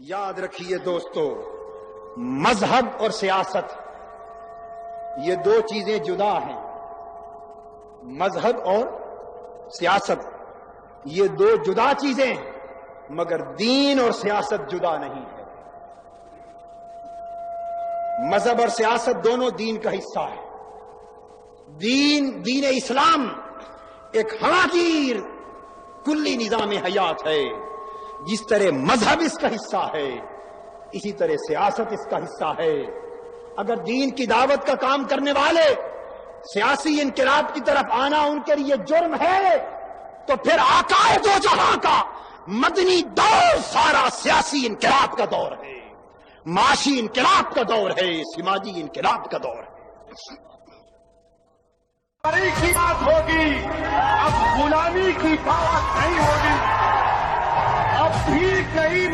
یاد رکھیے دوستو، مذہب اور سیاست یہ دو چیزیں جدا ہیں۔ مذہب اور سیاست یہ دو جدا چیزیں ہیں، مگر دین اور سیاست جدا نہیں ہے۔ مذہب اور سیاست دونوں دین کا حصہ ہے۔ دین اسلام ایک ہواگیر کلی نظام حیات ہے۔ جس طرح مذہب اس کا حصہ ہے، اسی طرح سیاست اس کا حصہ ہے۔ اگر دین کی دعوت کا کام کرنے والے سیاسی انقلاب کی طرف آنا ان کے لیے جرم ہے، تو پھر آقائے دو جہاں کا مدنی دور سارا سیاسی انقلاب کا دور ہے، معاشی انقلاب کا دور ہے، سماجی انقلاب کا دور ہے۔ کی بات ہوگی، اب غلامی کی بات نہیں ہوگی، اب بھی کئی